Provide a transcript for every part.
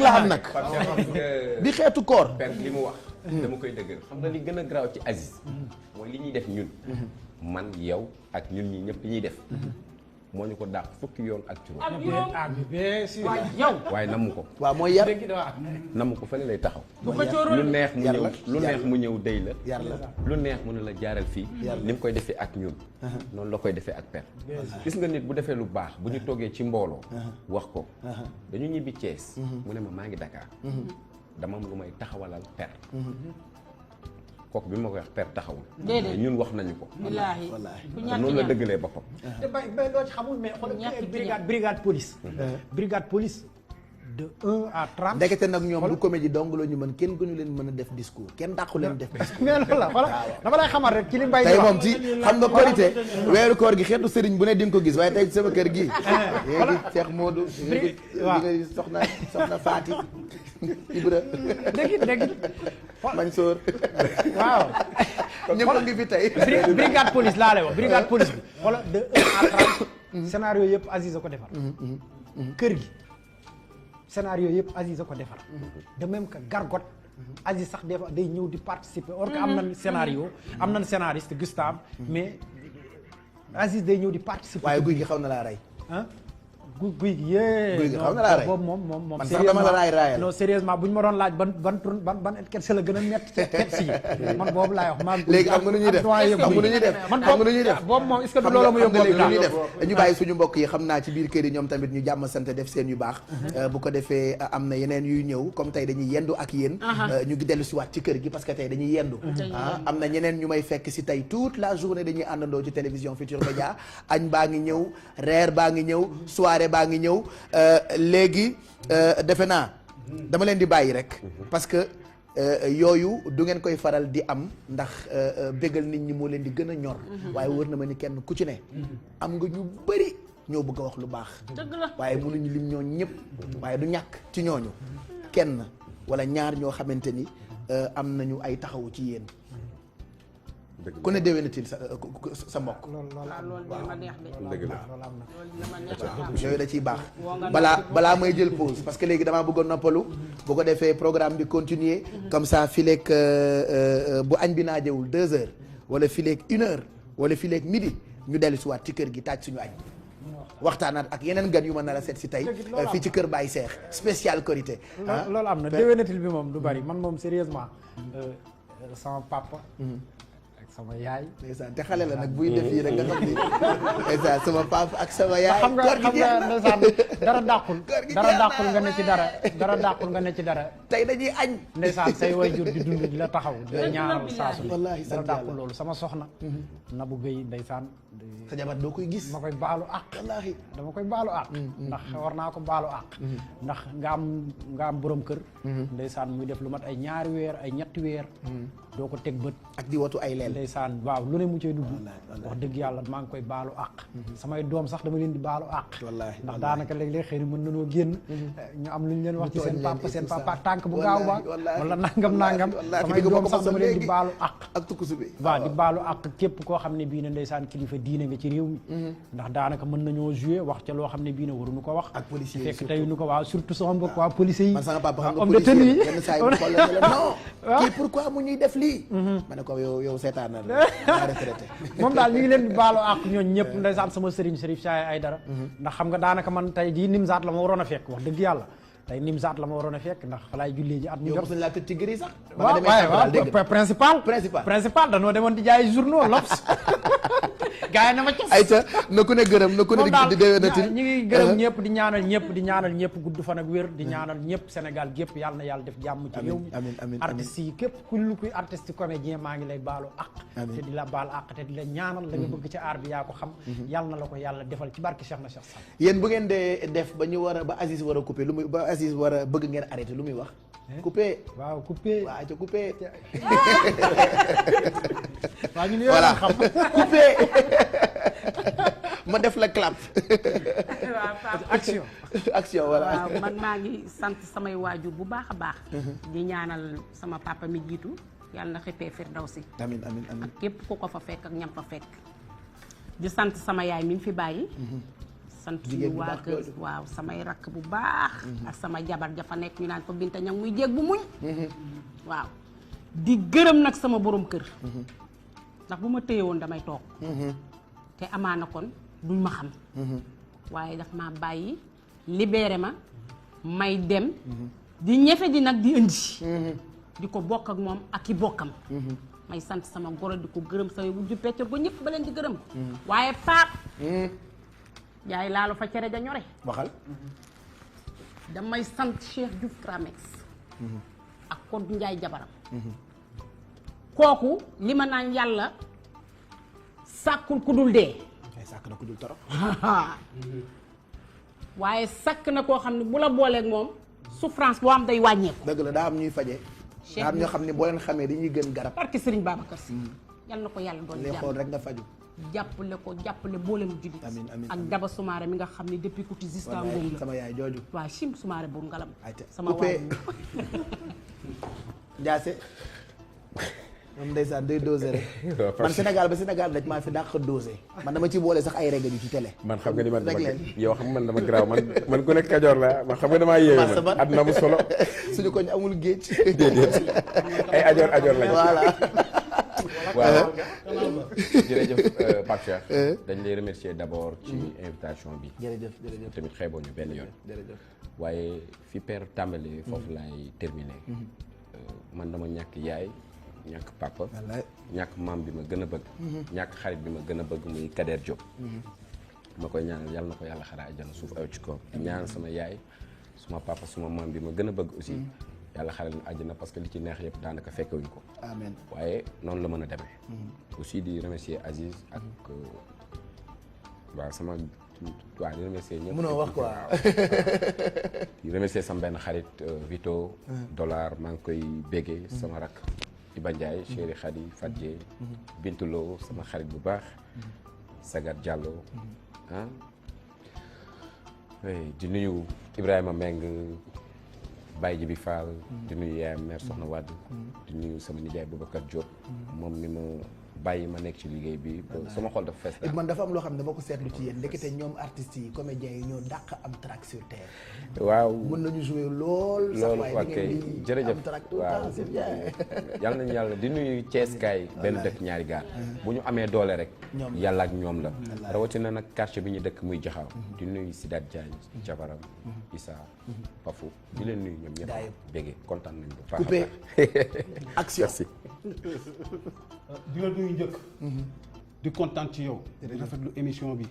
la am nag di xeetu koor per li mu wax dama koy dëggal xam nga li gën a garaaw ci Aziz mooy li ñuy def ñun man yow ak ñun ñi ñëpp li ñuy def moo ñu ko dàq fukki yoon ak juróom waaye namu ko waaw mooy yar namu ko fële lay taxaw lu neex mu ñëw déy la lu neex mu ne la jaaral fii ni mu koy defee ak ñun noonu la koy defee ak per gis nga nit bu defee lu baax bu ñu toogee ci mbooloo wax ko dañu ñibbi Thiès mu ne ma maa ngi Dakar dama am lu may taxawalal per kooku bi ma koy wax per taxawul ñun wax nañu ko wallaahi noonu la dëggalee boppam te bay loo ci xamul mais xoolal brigade police brigade police de 1 à 30 ndekete nag ñoom du comédie dong la ñu mën kenn gënu leen mën a def discours kenn dàqu leen def discours mais loolu la voilà dama lay xamal rek ci li mbay tey moom ci xam nga korité weeru koor gi xeetu sëriñ bu ne di nga ko gis waaye tey sama kër gi léegi Cheikh Modou léegi soxna Faati Ibra dégg Mansour waaw ñëpp a ngi fi tey brigade police laa lay wax brigade police bi wala de 1 à 30 scénario yëpp Aziz a ko defar kër gi scénario yëpp Aziz a ko defar de même que Gargote Aziz sax des fois day ñëw di participer or que am na scénario am na scénariste Gustave mais Aziz day ñëw di participer waaye guy gi xaw na laa rey ah guy gi yee guy gi xaw na laa rey boobu moom man sax dama la raayal non sérieusement bu ñu ma doon laaj ban kersa la gën a métti ci kersi yi man boobu laay wax maa léegi xam nga nu ñuy def xam nga nu ñuy def man xam nga nu ñuy def boobu moom est-ce que loolu mu yóbbu léegi nu ñuy def dañu bàyyi suñu mbokk yi xam naa ci biir kër yi ñoom tamit ñu jàmm sant def seen yu baax bu ko defee am na yeneen yuy ñëw comme tey dañuy yendu ak yéen ñu ngi dellu si waat ci kër gi parce que tey dañuy yendu am na ñeneen ñu may fekk si tey toute la journée dañuy àndandoo ci télévision Futurs Médias añ baa ngi ñëw reer baa ngi ñëw soirée baa ngi ñëw léegi defe naa dama leen di bàyyi rek parce que yooyu du ngeen koy faral di am ndax bégal nit ñi moo leen di gën a ñor waaye wër na ma ni kenn ku ci ne am nga ñu bëri ñoo bëgg a wax lu baax waaye mënuñu lim ñoo ñëpp waaye du ñàkk ci ñooñu kenn wala ñaar ñoo xamante ni am nañu ay taxawu ci yéen ku ne déwénatil sa mbokk dëgg la yooyu da ciy baax balaa may jël pause parce que léegi damaa bëggoon noppalu bu ko defee programme bi continuer comme ça fileeg bu añ bi naajewul 2 heures wala fileeg 1 heure wala fileeg midi ñu dellu si waat ci kër gi taaj suñu añ waxtaanaat ak yeneen gan yu ma nar a seet si tey fii ci kër Baye Cheikh spécial Korité loolu am na déwénatil bi moom du bari man moom sérieusement sama papa sama yaay ndeysaan te xale la nag buy def yi rek nga xam ni ndeysaan sama papa ak sama yaay xam nga ndeysaan dara dàqul nga ne ci dara tey dañuy añ ndeysaan say waajur di dund di la taxaw di la ñaanal saa su ne dara dàqul loolu sama soxna Nabou Gueye ndeysaan sa jabar doo koy gis ma koy baalu àq wallaahi dama koy baalu àq ndax war naa ko baalu àq ndax nga am borom kër ndeysaan muy def lu mat ay 2 weer ay 3 weer doo ko teg bët ak di watu ay leel ndeysaan waaw lu ne mu cay dugg wax dëgg yàlla maa ngi koy baalu àq samay doom sax dama leen di baalu àq ndax daanaka léeg-léeg xëy na mën nanoo génn ñu am lu ñu leen wax ci seen papa ak tànk bu gaaw ba wala nangam samay doom sax dama leen di baalu àq ak tukkusu bi waaw di baalu àq képp koo xam ne bii ne ndeysaan kilifa diine nga ci réew mi ndax daanaka mën nañoo jouer wax ca loo xam ne bii ne waruñu ko wax ak policier fekk tey nu ko waaw surtout sama mbokk waa policier yi man sama papa xam nga homme de tenue yi yenn saa yi mu xool la non kii pourquoi mu ñuy def lii ma ne ko yow seetaan na la retraité moom daal ñu ngi leen di baalu àq ñooñ ñëpp ndeysaan sama sëriñ Sërif Saay Aydara ndax xam nga daanaka man tey jii Nimzaat la ma waroon a fekk wax dëgg yàlla tey Nimzaat la ma waroon a fekk ndax falaay jullee ji at mu jot laa tëj ci gëri sax waaw principal dañoo demoon di jaay journaux L'Obs gaa yi na ma cas ayca na ku ne gërëm na ku ne di déwénatil ñu ngi gërëm ñëpp di ñaanal ñëpp gudd fan ak wér di ñaanal ñëpp Sénégal gépp yàlla na yàlla def jàmm ci réew mi artistes yi képp ku kuy artiste comédien maa ngi lay baalu àq te di la baal àq te di la ñaanal la nga bëgg ci aar bi yaa ko xam yàlla na la ko yàlla defal ci barke Cheikh na Cheikh Sall yéen bu ngeen dee def ba ñu war a ba Aziz war a coupé lu muy ba Aziz war a bëgg ngeen arrêté lu muy wax coupé waaw coupé waaw ca coupé waaw ñu voilà coupé ma def la clap action voilà waaw man maa ngi sant samay waajur bu baax a baax di ñaanal sama papa mi jiitu yàlla na xippee firdawsi amiin amiin amiin ak képp ku ko fa fekk ak ñam fa fekk di sant sama yaay mi fi bàyyi sant suñu waa kër waaw samay rakk bu baax ak sama jabar jafa nekk ñu naan ko Binta Ñang muy jéeg bu muñ waaw di gërëm nag sama borom kër ndax bu ma téye woon damay toog te amaana kon duñ ma xam waaye daf ma bàyyi libéré ma may dem di ñefe di nag di indi di ko bokk ak moom ak i bokkam may sant sama goro di ko gërëm sama wujju pecc ba ñëpp ba leen di gërëm waaye Paap jaay laalu fa cere ja ñore waxal damay sant Cheikh Diouf Tramex ak Kodou Ndiaye jabaram kooku li ma naan yàlla sàkkul ku dul dee sàkk na ku dul torop waaye sàkk na koo xam ne bu la booleeg moom souffrance boo am day wàññeeku dëgg la daa am ñuy faje daa am ñoo xam ne boo leen xamee dañuy gën garab barke Serigne Babacar Sy yal na ko yàlla doon li xool rek nga faju jàppale ko jàppale boolem jullit amiin amiin ak Daba Soumaré mi nga xam ne depuis kuti Zista Ngom la sama yaay jooju waaw Chim Soumaré bu ngalam sama coupé waay Ndiasse moom ndeysaan day dosé rek man Sénégal ba Sénégal dañ maa fi dàq dosé man dama ci boole sax ay règle ci télé man xam nga ni man rek leen yow xam nga man dama garaaw man ku nekk Kajoor la man xam nga damaa yéeme man àdduna bu solo suñu koñ amul géej déedéet ay ajoor lañu voilà waaw jërëjëf Pape Cheikh dañ lay remercier d'abord ci invitation bi jërëjëf jërëjëf tamit xeeboo ñu benn yoon jërëjëf waaye fi père tàmbalee foofu laay terminer man dama ñàkk yaay ñàkk papa ñàkk maam bi ma gën a bëgg ñàkk xarit bi ma gën a bëgg muy Kader Diop ma koy ñaanal yàlla na ko yàlla xaraa àjjana suuf aw ci kaw ñaanal sama yaay suma papa suma maam bi ma gën a bëgg aussi yàlla xaral na àjjana parce que li ci neex yëpp daanaka fekkewuñ ko amiin waaye noonu la mën a demee aussi di remercier Aziz ak waaw sama waaw di remercier ñëpp mënoo wax quoi di remercier sama benn xarit Vito Dollar maa ngi koy béggee sama rak Iba Ndiaye chéri Khady Fadje Bintulo sama xarit bu baax Sagat Diallo ah di nuyu Ibrahima Meng Baye Jibi Fall di nuyu yaayam mère Soxna Wade di nuyu sama nijaay Boubacar Diop moom mi ma bàyyi ma nekk ci liggéey bi sama xol dafa fees man dafa am loo xam ne dama ko seetlu ci yéen ndekete ñoom artistes yi comédiens yi ñoo dàq am track sur terre waaw mën nañu jouer lool sax waaye da ngeen di jërëjëf am track tout le temps c'est bien yàlla nañu yàlla di nuyu Thiès kaay benn dëkk ñaari gaar bu ñu amee doole rek yàlla ak ñoom la rawatina nag quartier bi ñu dëkk muy Jaxaaw di nuyu Sidat Diagne jabaram Issa Pafou di leen nuyu ñoom ñëpp béggee kontaan nañ bu baax coupé action di la nuyu njëkk di kontaan ci yow di rafetlu émission bi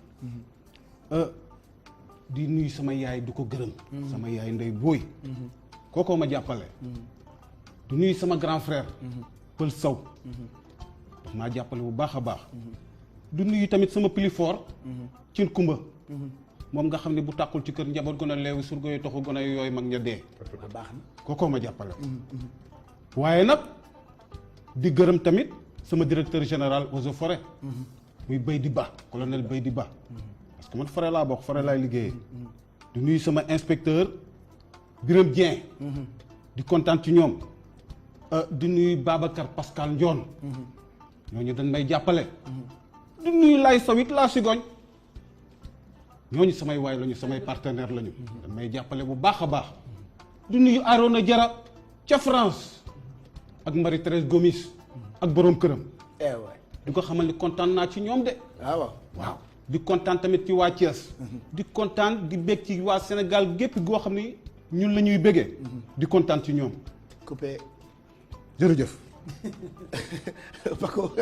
di nuyu sama yaay du ko gërëm sama yaay ndey booy kookoo ma jàppale di nuyu sama grand frère Pël Sow daf maa jàppale bu baax a baax di nuyu tamit sama plus fort cin kumba moom nga xam ne bu tàkkul ci kër njaboot gën a leewi surgo yi toxu gën a yooyu mag ña dee baax na kookoo ma jàppale waaye nag di gërëm tamit sama directeur général eaux et forêts muy Baydi Ba colonel Baydi Ba parce que man forêt laa bokk forêt laay liggéeyee di nuyu sama inspecteur Birame Dieng di kontaan ci ñoom di nuyu Babacar Pascal Ndion ñooñu dañ may jàppale di nuyu Lay Sawit laa sigoñ ñooñu samay waay lañu samay partenaire lañu dañ may jàppale bu baax a baax di nuyu Arona Jara ca France ak Marie-Thérèse Gomis ak boroom këram di ko xamal ni kontaan naa ci ñoom de waaw di kontaan tamit ci waa Thiès di kontaan di bég ci waa Sénégal gépp goo xam ni ñun la ñuy bégee di kontaan ci ñoom coupé jërëjëf Paco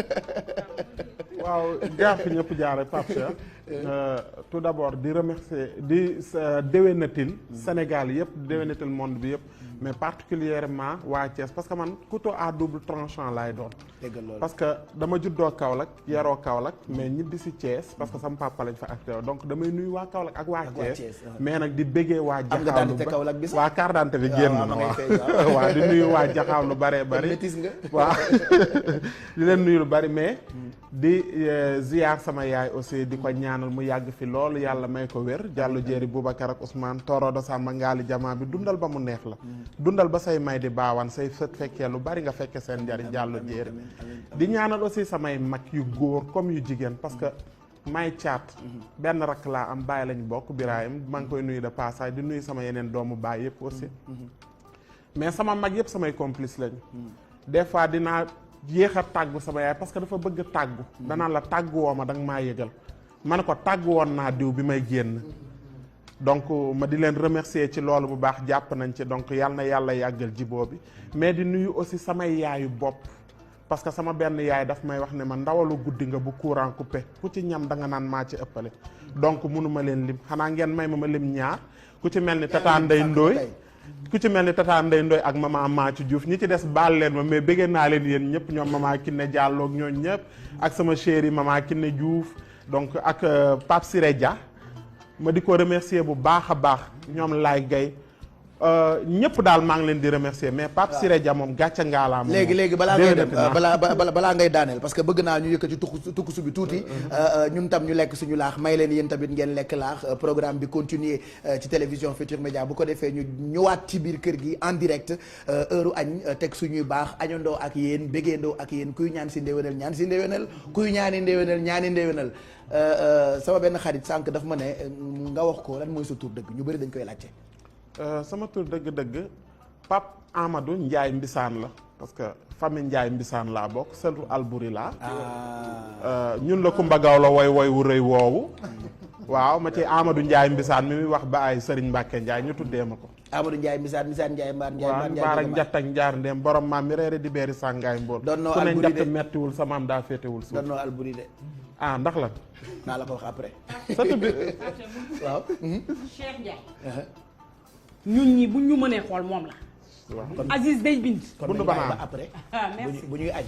waaw jaar fi ñëpp jaare Pape Cheikh tout d'abord di remercier di déwénatil Sénégal yëpp déwénatil monde bi yëpp mais particulièrement waa Thiès parce que man couteau à double tranchant laay doon parce que dama juddoo Kaolack yaroo Kaolack mais ñibbi si Thiès parce que sama papa lañ fa acté donc damay nuyu waa Kaolack ak waa Thiès mais nag di béggee waa Jaxaaw waa carte d'identité bi génn na waaw di nuyu waa Jaxaaw lu bëree bëri waaw di leen nuyu lu bëri mais di ziar sama yaay aussi di ko ñaanal mu yàgg fi loolu yàlla may ko wér jàllu jéeri Boubacar ak Ousmane Torodo Samba Ngali jamaa bi dundal ba mu neex la dundal ba say may di baawaan say fët fekkee lu bari nga fekke seen njariñ jàllu jéeri di ñaanal aussi samay mag yu góor comme yu jigéen parce que may caat benn rakk laa am bàyyi lañ bokk Birahim maa ngi koy nuyu de passage di nuyu sama yeneen doomu baay yëpp aussi mais sama mag yëpp samay complice lañu des fois dinaa yéex a tàggu sama yaay parce que dafa bëgg tàggu danaan la tàggu woo ma danga maa yëgal ma ne ko tàggu woon naa diw bi may génn donc ma di leen remercier ci loolu bu baax jàpp nañ ci donc yal na yàlla yàggal jiboo bi mais di nuyu aussi samay yaayu bopp parce que sama benn yaay daf may wax ne ma ndawalu guddi nga bu courant coupé ku ci ñam da nga naan maa ci ëppale donc mënuma leen lim xanaa ngeen may ma lim ñaar ku ci mel ni Tata Ndeye Ndoye ku ci mel ni Tata Ndeye Ndoye ak maman Mathia Diouf ñi ci des baal leen ma mais bëggee naa leen yéen ñëpp ñoom maman Kiné Diallo ak ñooñu ñëpp ak sama chérie maman Kiné Diouf donc ak Pape Siré Dia ma di ko remercier bu baax a baax ñoom Laay Gay ñëpp daal maa ngi leen di remercier mais Pape Siré Dia moom gàcce ngaalaam léegi balaa ngay dem balaa ngay daaneel parce que bëgg naa ñu yëkkati tukkusu bi tuuti ñun tam ñu lekk suñu laax may leen yéen tamit ngeen lekk laax programme bi continuer ci télévision Futurs Médias bu ko defee ñu ñëwaat ci biir kër gi en direct heure añ teg suñuy baax añandoo ak yéen béggeendoo ak yéen kuy ñaan si ndéwénal ñaan si ndéwénal kuy ñaani ndéwénal ñaani ndéwénal sama benn xarit sànq daf ma ne nga wax ko lan mooy sa tur dëgg ñu bëri dañ koy laajte. sama tur dëgg-dëgg Pape Amadou Ndiaye Mbisaan la parce que famille Ndiaye Mbisaan laa bokk sëtu Albouri laa ñun la Kumba Gawlo woy wu rëy woowu waaw ma ci Amadou Ndiaye Mbisaan mi muy wax ba ay Serigne Mbacke Ndiaye ñu tuddee ma ko Amadou Ndiaye Mbisaan Ndiaye mbaar waaw mbaar ak njatt ak njaar ndéem borom maam mi reere di beeri sàngaay mbool doon noo ku ne Albouri de njatt mettiwul sa maam daa féetewul suuf doon noo Albouri de ndax la naa la ko wax après sëtu bi waaw Cheikh Ndiaye ñun ñi bu ñu mënee xool moom la. Aziz day bind. kon nañu bàyyi ba après. merci bu ñuy añ.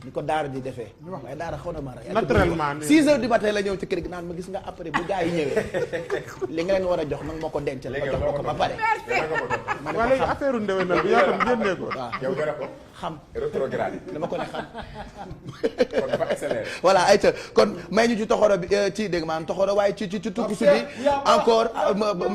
ni ko daara di defee. waaye daara xaw na ma rey. naturellement 6 heures du matin la ñëw ci kër gi naan ma gis nga après bu gars yi ñëwee li nga leen war a jox nag moo ko dencal ma jox ko ba pare. ma ne waa ko léegi xam affaire u ndewenal bi yow tam génnee ko waaw yow dara ko xam rétrograde dama ko ne xam. kon dafa accéléré. voilà ayca kon may ñu ci toxoro bi ci dégg maanaam toxoro waaye ci tukkusu bi encore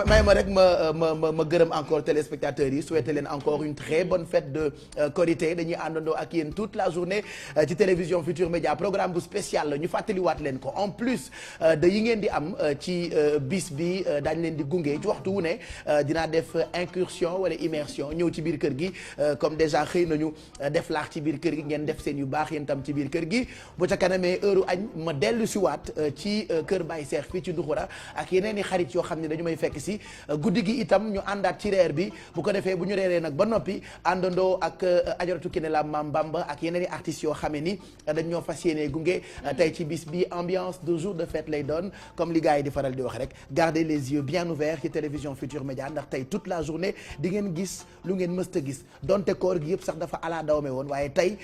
may ma rek ma gërëm encore téléspectateurs yi souhaiter leen encore une très bonne fête de Korité dañuy àndandoo ak yéen toute la journée ci télévision Futurs Médias programme bu spécial la ñu fàttaliwaat leen ko en plus de yi ngeen di am ci bis bi daañu leen di gunge ci waxtu wu ne dinaa def incursion wala immersion ñëw ci biir kër gi comme déjà xëy nañu def laax ci biir kër gi ngeen def seen yu baax yéen tam ci biir kër gi bu ca kanamee heure añ ma dellu si waat ci kër Baye Cheikh fii ci Nduxura ak yeneen i xarit yoo xam ne dañu may fekk si guddi gi itam ñu àndaat ci reer bi bu ko defee bu ñu reeree nag ba noppi àndandoo ak ajaratu Kiné la Mam Bamba ak yeneen i artistes yoo xam ne ni dañ ñoo fas yéene gunge tey ci bis bi ambiance de jour de fête lay doon comme li gars yi di faral di wax rek gardez les yeux bien ouverts ci télévision Futurs Médias ndax tey toute la journée di ngeen gis lu ngeen mësta gis donte koor gi yëpp sax dafa ala dawme woon waaye tey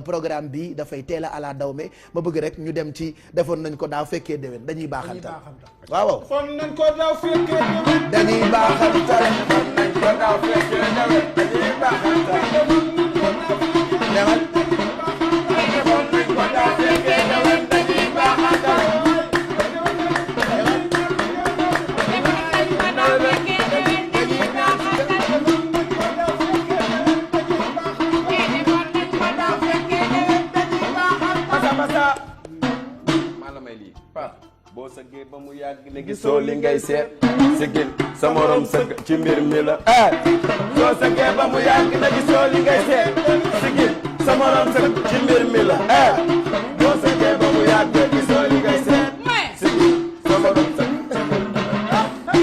programme bi dafay teel a ala dawme ma bëgg rek ñu dem ci defoon nañ ko daaw fekkee déwén dañuy baaxantal waaw fon nañ ko daaw fekkee déwén dañuy baaxantal nañ ko daaw fekkee nawet dañuy baaxantal demal defoon nañ ko daaw fekkee nawet dañuy baaxantal boo sëggee ba mu yàgg ne gisoo li ngay seet sigil sa morom sëgg ci mbir mi la soo sëggee ba mu yàgg ne gisoo li ngay seet sigil sa morom sëgg ci mbir mi la boo sëggee ba mu yàgg ne gisoo li ngay seet sigil sa morom sëgg ci mbir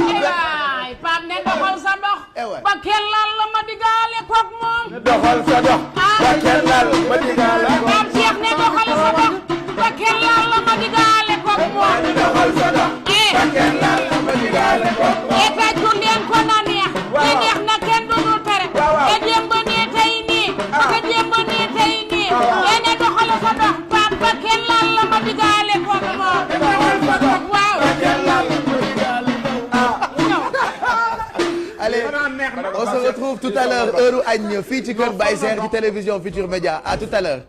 mi la waay Pape ne doxal sa dox ba kenn laal la ma digaale koog moom doxal sa dox ba kenn laal ma digaale koog Pape Cheikh ne doxal sa dox ba kenn laal la ma digaale koog moom doxal sa dox ba kenn laal ma digaale koog moom tàccu leen ko na neex te neex na kenn du dul tere te jéem ba nee tey nii te jéem ba nee tey nii yéen a doxal sa dox Pape ba kenn laal la ma digaale koog moom doxal sa dox waaw ba kenn laal ma digaale koog allez on se retrouve tout à l'heure heure añ fii ci kër Baye Cheikh ci télévision Futurs Médias à tout à l'heure